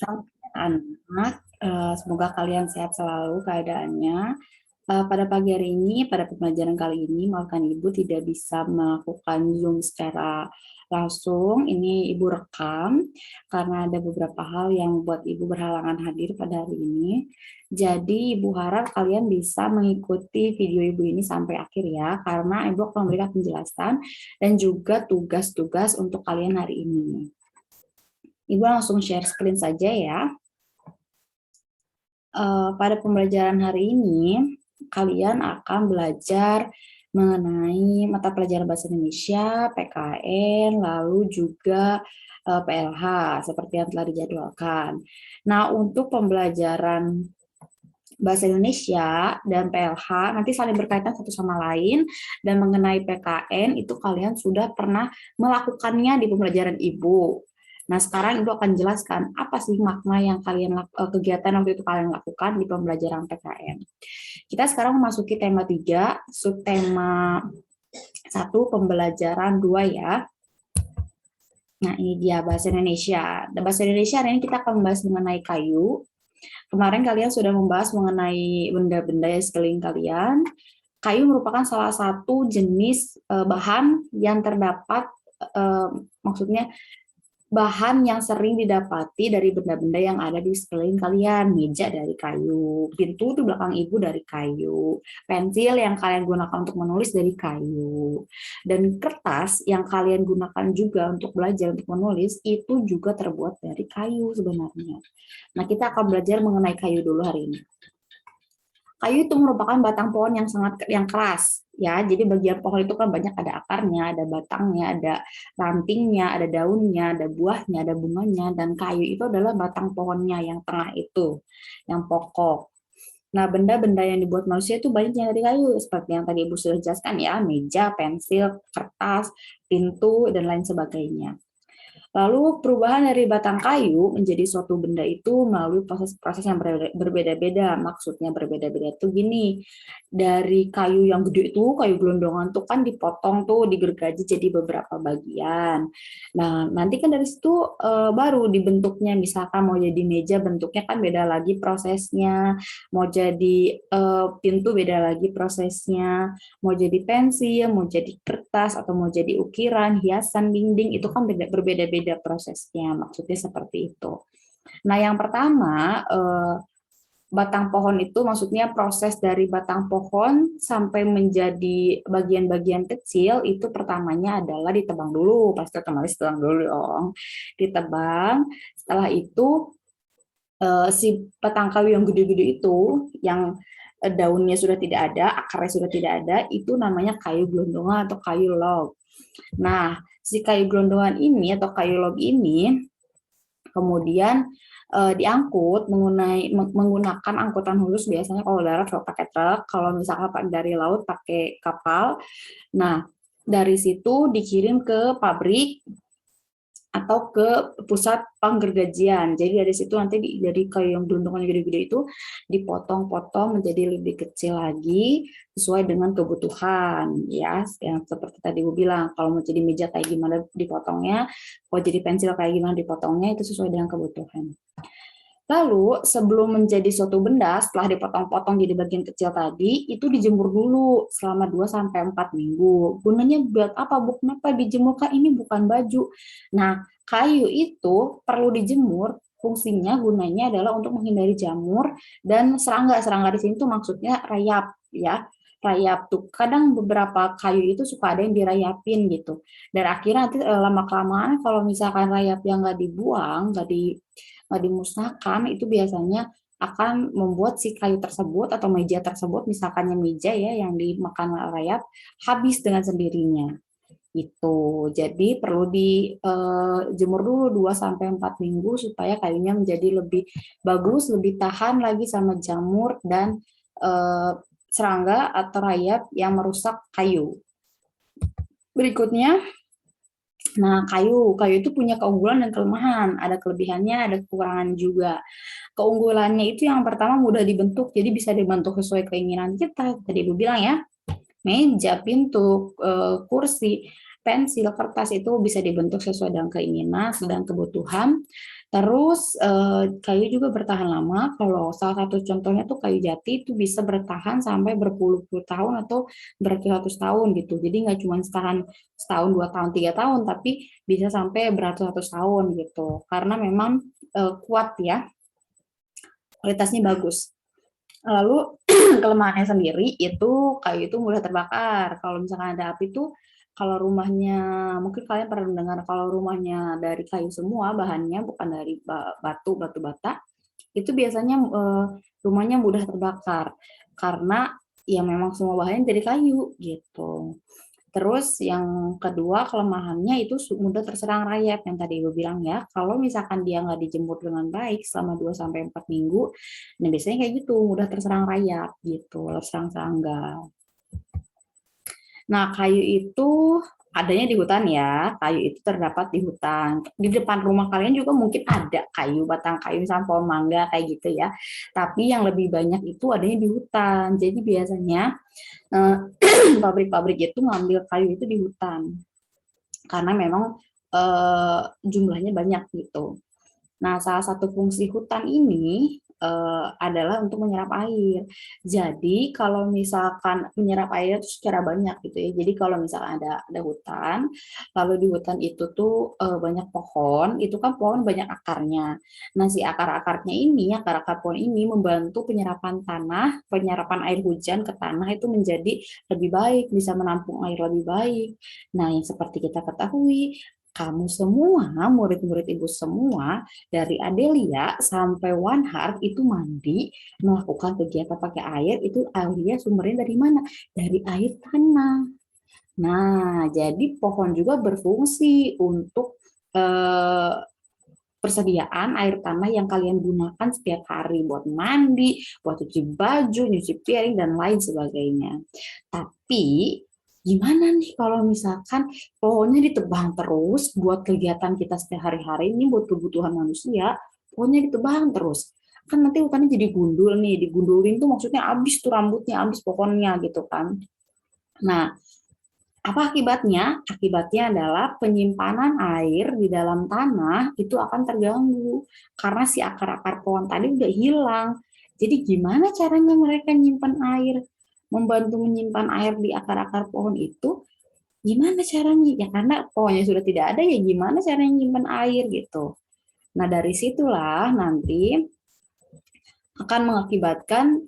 Selamat anak, semoga kalian sehat selalu keadaannya. Pada pagi hari ini, pada pembelajaran kali ini, maafkan Ibu tidak bisa melakukan Zoom secara langsung. Ini Ibu rekam, karena ada beberapa hal yang buat Ibu berhalangan hadir pada hari ini. Jadi, Ibu harap kalian bisa mengikuti video Ibu ini sampai akhir ya, karena Ibu akan memberikan penjelasan dan juga tugas-tugas untuk kalian hari ini. Ibu langsung share screen saja ya. Pada pembelajaran hari ini, kalian akan belajar mengenai mata pelajaran bahasa Indonesia, PKN, lalu juga PLH, seperti yang telah dijadwalkan. Nah, untuk pembelajaran bahasa Indonesia dan PLH nanti saling berkaitan satu sama lain, dan mengenai PKN itu kalian sudah pernah melakukannya di pembelajaran Ibu. Nah, sekarang Ibu akan jelaskan apa sih makna yang kegiatan waktu itu kalian lakukan di pembelajaran PKN. Kita sekarang memasuki tema 3, subtema 1, pembelajaran 2 ya. Nah, ini dia bahasa Indonesia. Bahasa Indonesia hari ini kita akan membahas mengenai kayu. Kemarin kalian sudah membahas mengenai benda-benda yang sekeliling kalian. Kayu merupakan salah satu jenis bahan yang terdapat, maksudnya bahan yang sering didapati dari benda-benda yang ada di sekeliling kalian. Meja dari kayu, pintu di belakang Ibu dari kayu, pensil yang kalian gunakan untuk menulis dari kayu, dan kertas yang kalian gunakan juga untuk belajar untuk menulis itu juga terbuat dari kayu sebenarnya. Nah, kita akan belajar mengenai kayu dulu hari ini. Kayu itu merupakan batang pohon yang keras ya. Jadi bagian pohon itu kan banyak, ada akarnya, ada batangnya, ada rantingnya, ada daunnya, ada buahnya, ada bunganya, dan kayu itu adalah batang pohonnya yang tengah itu, yang pokok. Nah, benda-benda yang dibuat manusia itu banyak yang dari kayu, seperti yang tadi Ibu sudah jelaskan ya, meja, pensil, kertas, pintu, dan lain sebagainya. Lalu perubahan dari batang kayu menjadi suatu benda itu melalui proses-proses yang berbeda-beda. Maksudnya berbeda-beda itu gini, dari kayu yang gede itu, kayu gelondongan tuh kan dipotong tuh, digergaji jadi beberapa bagian. Nah, nanti kan dari situ baru dibentuknya, misalkan mau jadi meja bentuknya kan beda lagi prosesnya, mau jadi pintu beda lagi prosesnya, mau jadi pensil, mau jadi kertas, atau mau jadi ukiran, hiasan, dinding, itu kan berbeda-beda prosesnya, maksudnya seperti itu. Nah, yang pertama, batang pohon itu maksudnya proses dari batang pohon sampai menjadi bagian-bagian kecil itu pertamanya adalah ditebang dulu, pasti otomatis ditebang dulu dong. Ditebang, setelah itu si batang kayu yang gede-gede itu, yang daunnya sudah tidak ada, akarnya sudah tidak ada, itu namanya kayu gelondongan atau kayu log. Nah, si kayu gelondongan ini atau kayu log ini kemudian diangkut menggunakan angkutan khusus, biasanya kalau darat kalau pakai truk, kalau misalkan dari laut pakai kapal. Nah, dari situ dikirim ke pabrik atau ke pusat penggergajian. Jadi dari situ nanti dari kayu yang gelondongan gede-gede itu dipotong-potong menjadi lebih kecil lagi sesuai dengan kebutuhan ya. Yang seperti tadi Ibu bilang, kalau mau jadi meja kayak gimana dipotongnya, kalau jadi pensil kayak gimana dipotongnya, itu sesuai dengan kebutuhan. Lalu sebelum menjadi suatu benda, setelah dipotong-potong jadi bagian kecil tadi, itu dijemur dulu selama 2-4 minggu. Gunanya buat apa, Bu? Kenapa dijemur? Kan ini bukan baju. Nah, kayu itu perlu dijemur, fungsinya gunanya adalah untuk menghindari jamur dan serangga. Serangga di sini tuh maksudnya rayap ya. Rayap tuh. Kadang beberapa kayu itu suka ada yang dirayapin gitu. Dan akhirnya nanti lama-kelamaan kalau misalkan rayap yang nggak dibuang, nggak dimusnahkan, itu biasanya akan membuat si kayu tersebut atau meja tersebut, misalkannya meja ya yang dimakan rayap, habis dengan sendirinya. Itu. Jadi perlu dijemur dulu 2-4 minggu supaya kayunya menjadi lebih bagus, lebih tahan lagi sama jamur dan serangga atau rayap yang merusak kayu. Berikutnya, nah, kayu itu punya keunggulan dan kelemahan. Ada kelebihannya, ada kekurangan juga. Keunggulannya itu yang pertama mudah dibentuk, jadi bisa dibentuk sesuai keinginan kita. Tadi Ibu bilang ya, meja, pintu, kursi, pensil, kertas itu bisa dibentuk sesuai dengan keinginan dan kebutuhan. Terus kayu juga bertahan lama. Kalau salah satu contohnya tuh kayu jati itu bisa bertahan sampai berpuluh-puluh tahun atau beratus-ratus tahun gitu. Jadi nggak cuma tahan setahun, 2 tahun, 3 tahun, tapi bisa sampai beratus-ratus tahun gitu. Karena memang kuat ya, kualitasnya bagus. Lalu kelemahannya sendiri itu kayu itu mudah terbakar. Kalau misalkan ada api tuh, kalau rumahnya, mungkin kalian pernah mendengar kalau rumahnya dari kayu semua bahannya, bukan dari batu bata, itu biasanya rumahnya mudah terbakar karena ya memang semua bahannya dari kayu gitu. Terus yang kedua kelemahannya itu mudah terserang rayap yang tadi gue bilang ya. Kalau misalkan dia nggak dijemur dengan baik selama 2 sampai 4 minggu, nah biasanya kayak gitu mudah terserang rayap gitu, terserang serangga. Nah, kayu itu adanya di hutan ya. Kayu itu terdapat di hutan. Di depan rumah kalian juga mungkin ada kayu, batang kayu, misalnya pohon mangga kayak gitu ya. Tapi yang lebih banyak itu adanya di hutan. Jadi biasanya eh, pabrik-pabrik itu ngambil kayu itu di hutan. Karena memang jumlahnya banyak gitu. Nah, salah satu fungsi hutan ini adalah untuk menyerap air. Jadi, kalau misalkan menyerap air itu secara banyak gitu ya. Jadi, kalau misalkan ada hutan, lalu di hutan itu tuh banyak pohon, itu kan pohon banyak akarnya. Nah, si akar-akarnya ini, akar-akar pohon ini membantu penyerapan tanah, penyerapan air hujan ke tanah itu menjadi lebih baik, bisa menampung air lebih baik. Nah, yang seperti kita ketahui, kamu semua, murid-murid ibu semua, dari Adelia sampai One Heart itu mandi, melakukan kegiatan pakai air, itu airnya sumbernya dari mana? Dari air tanah. Nah, jadi pohon juga berfungsi untuk eh, persediaan air tanah yang kalian gunakan setiap hari buat mandi, buat cuci baju, nyuci piring, dan lain sebagainya. Tapi gimana nih kalau misalkan pohonnya ditebang terus buat kegiatan kita setiap hari-hari ini buat kebutuhan manusia, pohonnya ditebang terus. Kan nanti hutannya jadi gundul nih, digundulin tuh maksudnya habis tuh rambutnya, habis pohonnya gitu kan. Nah, apa akibatnya? Akibatnya adalah penyimpanan air di dalam tanah itu akan terganggu karena si akar-akar pohon tadi udah hilang. Jadi gimana caranya mereka nyimpan air? Membantu menyimpan air di akar-akar pohon itu gimana caranya? Ya karena pohonnya sudah tidak ada ya gimana caranya nyimpan air gitu. Nah, dari situlah nanti akan mengakibatkan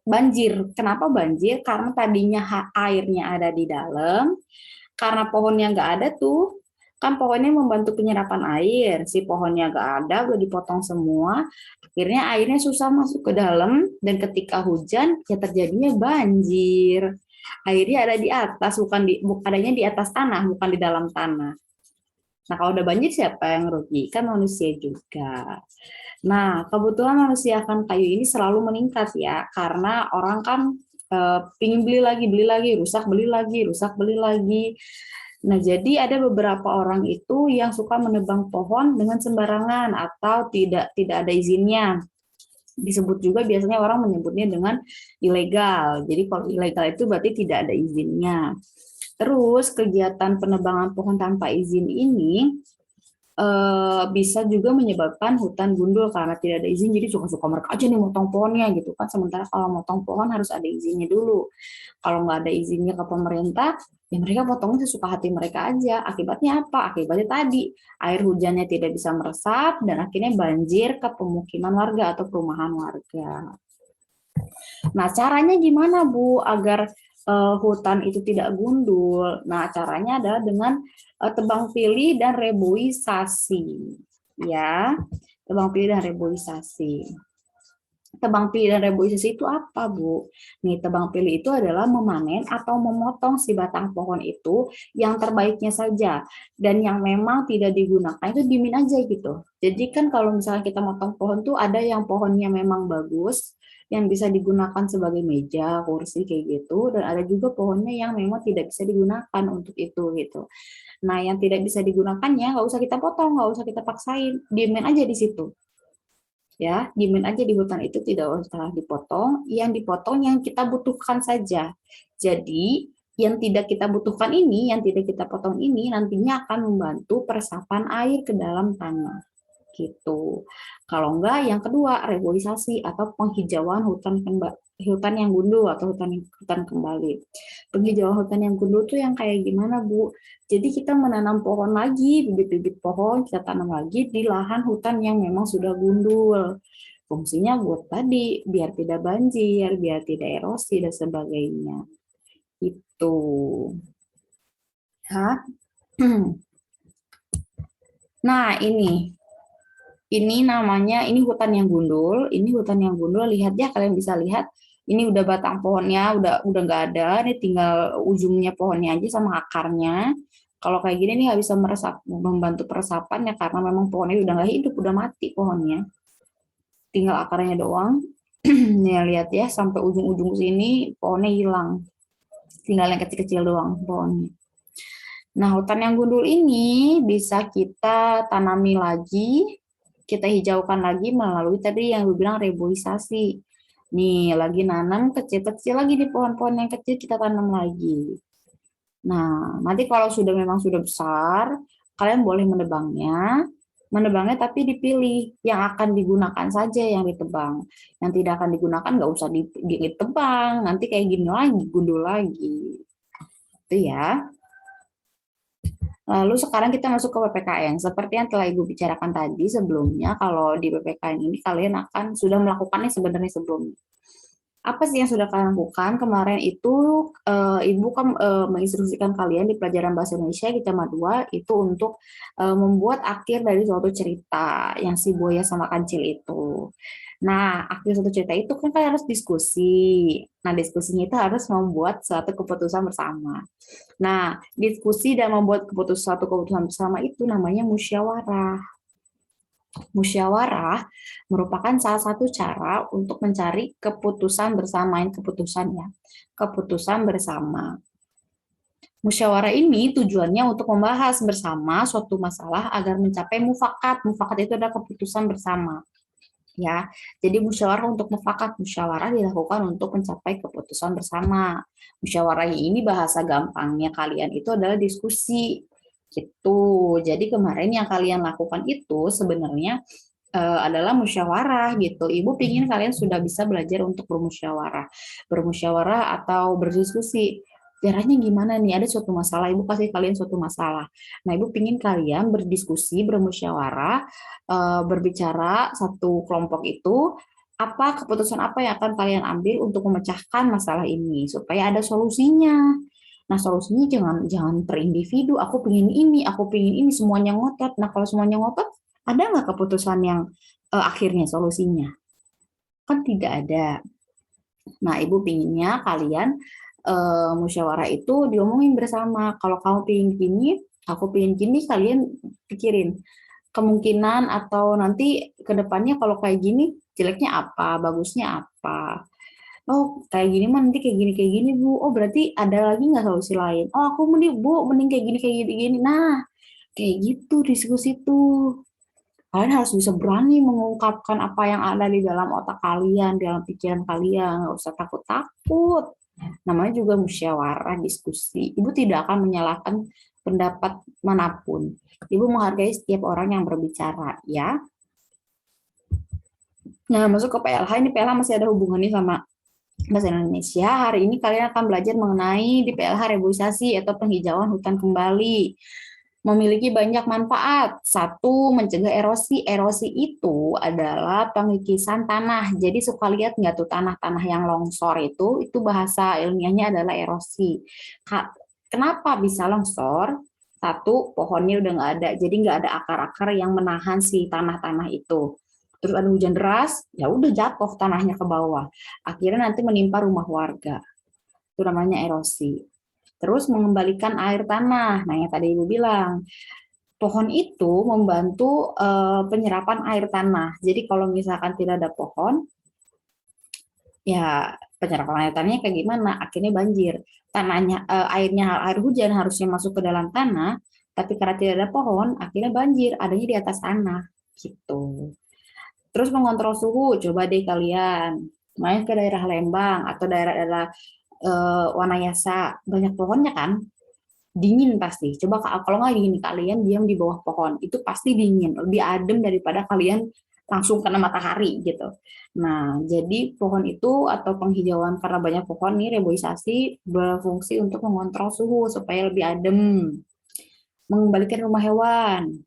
banjir. Kenapa banjir? Karena tadinya airnya ada di dalam, karena pohonnya nggak ada tuh, kan pohonnya membantu penyerapan air, si pohonnya nggak ada, udah dipotong semua, akhirnya airnya susah masuk ke dalam, dan ketika hujan, ya terjadinya banjir. Airnya ada di atas, adanya di atas tanah, bukan di dalam tanah. Nah, kalau udah banjir siapa yang rugi? Kan manusia juga. Nah, kebutuhan manusia akan kayu ini selalu meningkat ya, karena orang kan pingin beli lagi, rusak beli lagi, rusak beli lagi. Nah, jadi ada beberapa orang itu yang suka menebang pohon dengan sembarangan atau tidak ada izinnya. Disebut juga biasanya orang menyebutnya dengan ilegal. Jadi kalau ilegal itu berarti tidak ada izinnya. Terus kegiatan penebangan pohon tanpa izin ini bisa juga menyebabkan hutan gundul karena tidak ada izin, jadi suka-suka mereka aja nih motong pohonnya gitu kan, sementara kalau motong pohon harus ada izinnya dulu. Kalau nggak ada izinnya ke pemerintah, ya mereka potongnya sesuka hati mereka aja. Akibatnya apa? Akibatnya tadi air hujannya tidak bisa meresap dan akhirnya banjir ke pemukiman warga atau perumahan warga. Nah, caranya gimana Bu agar hutan itu tidak gundul? Nah, caranya adalah dengan tebang pilih dan reboisasi. Ya, tebang pilih dan reboisasi. Tebang pilih dan reboisasi itu apa, Bu? Nih, tebang pilih itu adalah memanen atau memotong si batang pohon itu yang terbaiknya saja. Dan yang memang tidak digunakan itu dimin aja gitu. Jadi kan kalau misalnya kita motong pohon tuh ada yang pohonnya memang bagus, yang bisa digunakan sebagai meja, kursi kayak gitu. Dan ada juga pohonnya yang memang tidak bisa digunakan untuk itu gitu. Nah, yang tidak bisa digunakannya nggak usah kita potong, nggak usah kita paksain, dimin aja di situ. Ya, dimin aja di hutan itu tidak usah dipotong, yang dipotong yang kita butuhkan saja. Jadi yang tidak kita butuhkan ini, yang tidak kita potong ini, nantinya akan membantu peresapan air ke dalam tanah. Gitu. Kalau enggak, yang kedua, reboisasi atau penghijauan hutan yang gundul atau hutan kembali. Penghijauan hutan yang gundul tuh yang kayak gimana, Bu? Jadi kita menanam pohon lagi, bibit-bibit pohon kita tanam lagi di lahan hutan yang memang sudah gundul. Fungsinya buat tadi, biar tidak banjir, biar tidak erosi dan sebagainya. Itu. Hah? Nah, ini namanya, ini hutan yang gundul. Ini hutan yang gundul. Lihat ya, kalian bisa lihat. Ini udah batang pohonnya, udah nggak ada. Ini tinggal ujungnya pohonnya aja sama akarnya. Kalau kayak gini nih nggak bisa membantu peresapan ya karena memang pohonnya udah nggak hidup, udah mati pohonnya. Tinggal akarnya doang. Nih lihat ya, sampai ujung-ujung sini pohonnya hilang. Tinggal yang kecil-kecil doang pohonnya. Nah, hutan yang gundul ini bisa kita tanami lagi, kita hijaukan lagi melalui tadi yang gue bilang reboisasi. Nih, lagi nanam kecil-kecil lagi di pohon-pohon yang kecil kita tanam lagi. Nah, nanti kalau memang sudah besar, kalian boleh menebangnya tapi dipilih yang akan digunakan saja yang ditebang. Yang tidak akan digunakan nggak usah ditebang, nanti kayak gini lagi, gundul lagi. Itu ya. Lalu sekarang kita masuk ke PPKN. Seperti yang telah Ibu bicarakan tadi sebelumnya, kalau di PPKN ini kalian akan sudah melakukannya sebenarnya sebelumnya. Apa sih yang sudah kalian lakukan? Kemarin itu Ibu kan menginstruksikan kalian di pelajaran Bahasa Indonesia di tema 2 itu untuk membuat akhir dari suatu cerita yang si buaya sama kancil itu. Nah, akhir suatu cerita itu kan kalian harus diskusi. Nah, diskusinya itu harus membuat suatu keputusan bersama. Nah, diskusi dan membuat suatu keputusan bersama itu namanya musyawarah. Musyawarah merupakan salah satu cara untuk mencari keputusan bersama, keputusan bersama. Musyawarah ini tujuannya untuk membahas bersama suatu masalah agar mencapai mufakat. Mufakat itu adalah keputusan bersama. Ya, jadi musyawarah untuk mufakat, musyawarah dilakukan untuk mencapai keputusan bersama. Musyawarah ini bahasa gampangnya kalian itu adalah diskusi gitu. Jadi kemarin yang kalian lakukan itu sebenarnya adalah musyawarah gitu. Ibu pingin kalian sudah bisa belajar untuk bermusyawarah atau berdiskusi. Caranya gimana nih? Ada suatu masalah, ibu kasih kalian suatu masalah. Nah, ibu pingin kalian berdiskusi, bermusyawarah, berbicara satu kelompok itu, apa keputusan apa yang akan kalian ambil untuk memecahkan masalah ini supaya ada solusinya. Nah, solusinya jangan per individu. Aku pingin ini semuanya ngotot. Nah, kalau semuanya ngotot, ada nggak keputusan yang akhirnya solusinya? Kan tidak ada. Nah, ibu pinginnya kalian musyawarah itu diomongin bersama. Kalau kamu pingin gini, aku pingin gini, kalian pikirin kemungkinan atau nanti ke depannya kalau kayak gini jeleknya apa, bagusnya apa. Oh, kayak gini mah nanti kayak gini Bu. Oh, berarti ada lagi nggak solusi lain? Oh, aku mending Bu, mending kayak gini. Nah, kayak gitu diskusi tuh. Kalian harus bisa berani mengungkapkan apa yang ada di dalam otak kalian, di dalam pikiran kalian. Nggak usah takut-takut. Namanya juga musyawarah, diskusi. Ibu tidak akan menyalahkan pendapat manapun. Ibu menghargai setiap orang yang berbicara, ya. Nah, masuk ke PLH. Ini PLH masih ada hubungannya sama Bahasa Indonesia. Hari ini kalian akan belajar mengenai di PLH reboisasi atau penghijauan hutan kembali. Memiliki banyak manfaat. Satu, mencegah erosi. Erosi itu adalah pengikisan tanah. Jadi suka lihat nggak tuh tanah-tanah yang longsor itu bahasa ilmiahnya adalah erosi. Kenapa bisa longsor? Satu, pohonnya udah nggak ada. Jadi nggak ada akar-akar yang menahan si tanah-tanah itu. Terus ada hujan deras, ya udah jatuh tanahnya ke bawah. Akhirnya nanti menimpa rumah warga. Itu namanya erosi. Terus mengembalikan air tanah. Nah, yang tadi Ibu bilang, pohon itu membantu penyerapan air tanah. Jadi kalau misalkan tidak ada pohon, ya penyerapan air tanahnya kayak gimana? Akhirnya banjir. Air hujan harusnya masuk ke dalam tanah, tapi karena tidak ada pohon, akhirnya banjir. Adanya di atas tanah, gitu. Terus mengontrol suhu, coba deh kalian main ke daerah Lembang atau daerah-daerah Wanayasa, banyak pohonnya kan, dingin pasti. Coba kalau nggak dingin, kalian diam di bawah pohon, itu pasti dingin, lebih adem daripada kalian langsung kena matahari gitu. Nah, jadi pohon itu atau penghijauan karena banyak pohon nih, reboisasi berfungsi untuk mengontrol suhu supaya lebih adem. Mengembalikan rumah hewan.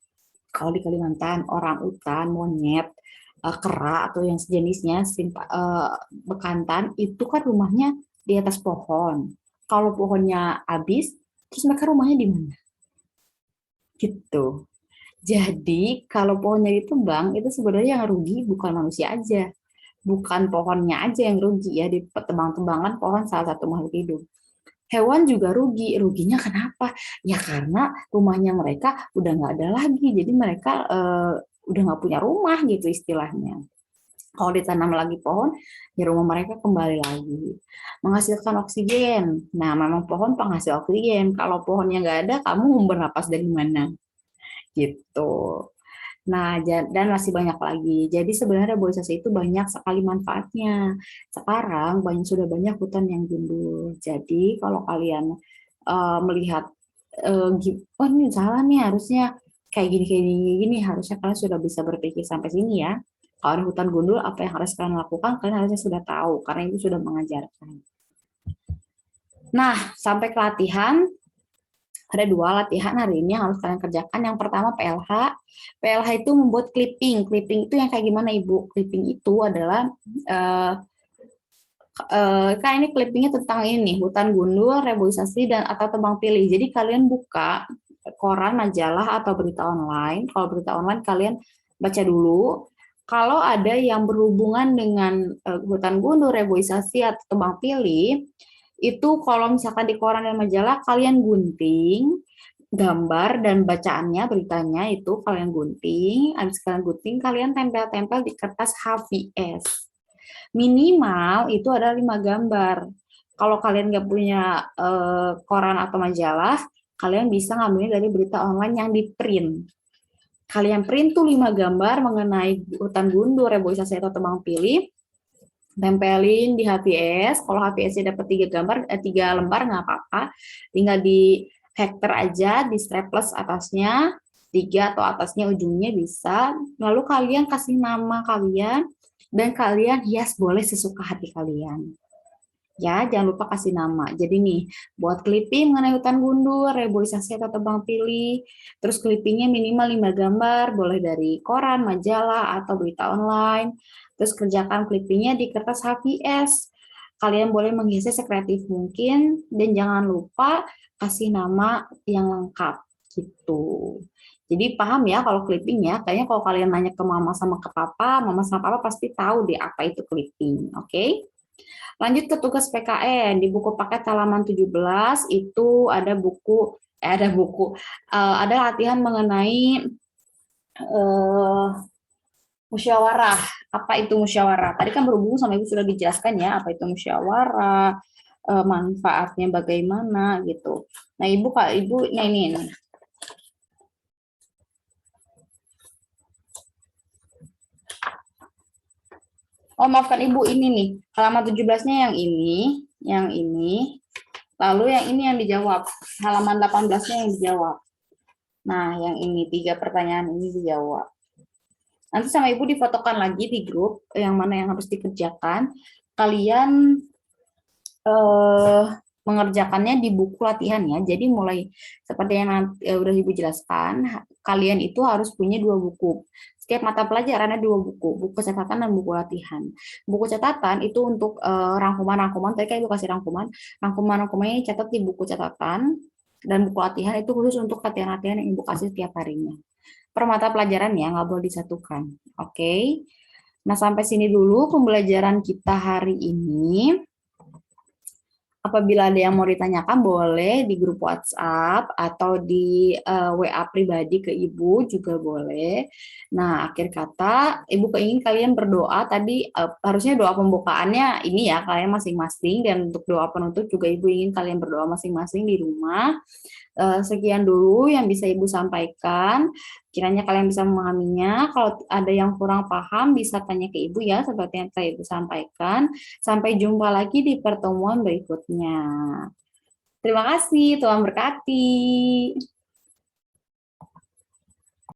Kalau di Kalimantan, orang utan, monyet, kera atau yang sejenisnya, bekantan, itu kan rumahnya di atas pohon. Kalau pohonnya habis, terus mereka rumahnya di mana? Gitu. Jadi kalau pohonnya ditebang, itu sebenarnya yang rugi bukan manusia aja. Bukan pohonnya aja yang rugi ya, di tebang-tebangan pohon salah satu makhluk hidup. Hewan juga rugi. Ruginya kenapa? Ya karena rumahnya mereka udah nggak ada lagi. Jadi mereka udah nggak punya rumah gitu istilahnya. Kalau ditanam lagi pohon, ya rumah mereka kembali lagi. Menghasilkan oksigen. Nah, memang pohon penghasil oksigen. Kalau pohonnya nggak ada, kamu mau bernapas dari mana? Gitu. Nah, dan masih banyak lagi. Jadi sebenarnya reboisasi itu banyak sekali manfaatnya. Sekarang sudah banyak hutan yang gundul. Jadi kalau kalian melihat, oh ini salah nih, harusnya kayak gini, harusnya kalian sudah bisa berpikir sampai sini ya. Kalau ada hutan gundul, apa yang harus kalian lakukan? Kalian harusnya sudah tahu, karena itu sudah mengajarkan. Nah, sampai ke latihan, ada 2 latihan hari ini yang harus kalian kerjakan. Yang pertama PLH. PLH itu membuat clipping. Clipping itu yang kayak gimana Ibu? Clipping itu adalah kan ini clippingnya tentang ini, hutan gundul, reboisasi, dan atau tebang pilih. Jadi kalian buka koran, majalah, atau berita online. Kalau berita online kalian baca dulu. Kalau ada yang berhubungan dengan hutan gundul, reboisasi, atau tebang pilih, itu kalau misalkan di koran dan majalah kalian gunting gambar dan bacaannya, beritanya itu kalian gunting, habis kalian gunting kalian tempel-tempel di kertas HVS. Minimal itu ada 5 gambar. Kalau kalian nggak punya koran atau majalah, kalian bisa ngambilnya dari berita online yang di print. Kalian print tuh 5 gambar mengenai hutan gundul, reboisasi atau tebang pilih, tempelin di HVS. Kalau HVS-nya dapat 3 gambar, 3 lembar nggak apa-apa. Tinggal di hektar aja, di staples atasnya, 3 atau atasnya ujungnya bisa. Lalu kalian kasih nama kalian, dan kalian hias boleh sesuka hati kalian. Ya, jangan lupa kasih nama. Jadi nih, buat clipping mengenai hutan gundul, reboisasi atau tebang pilih, terus clippingnya minimal 5 gambar, boleh dari koran, majalah, atau berita online. Terus kerjakan clippingnya di kertas HVS. Kalian boleh menghiasnya sekreatif mungkin, dan jangan lupa kasih nama yang lengkap gitu. Jadi paham ya kalau clipping ya. Kayaknya kalau kalian nanya ke mama sama ke papa pasti tahu deh apa itu clipping. Oke? Lanjut ke tugas PKN. Di buku paket halaman 17 itu ada latihan mengenai musyawarah. Apa itu musyawarah? Tadi kan berhubung sama Ibu sudah dijelaskan ya, apa itu musyawarah, manfaatnya bagaimana gitu. Nah, nah ini. Oh, maafkan Ibu, ini nih. Halaman 17-nya yang ini. Lalu yang ini yang dijawab. Halaman 18-nya yang dijawab. Nah, yang ini 3 pertanyaan ini dijawab. Nanti sama Ibu difotokan lagi di grup yang mana yang harus dikerjakan. Kalian mengerjakannya di buku latihan ya. Jadi mulai seperti yang udah Ibu jelaskan, kalian itu harus punya 2 buku. Setiap mata pelajaran ada 2 buku catatan dan buku latihan. Buku catatan itu untuk rangkuman-rangkuman, tadi kan Ibu kasih rangkuman-rangkumannya catat di buku catatan, dan buku latihan itu khusus untuk latihan-latihan yang Ibu kasih setiap harinya. Per mata pelajaran ya, nggak boleh disatukan. Oke. Nah, sampai sini dulu pembelajaran kita hari ini. Apabila ada yang mau ditanyakan, boleh di grup WhatsApp atau di WA pribadi ke Ibu juga boleh. Nah, akhir kata, Ibu keingin kalian berdoa. Tadi harusnya doa pembukaannya ini ya, kalian masing-masing. Dan untuk doa penutup juga Ibu ingin kalian berdoa masing-masing di rumah. Sekian dulu yang bisa Ibu sampaikan. Kiranya kalian bisa memahaminya. Kalau ada yang kurang paham, bisa tanya ke Ibu ya, seperti yang tadi Ibu sampaikan. Sampai jumpa lagi di pertemuan berikutnya. Terima kasih, Tuhan berkati.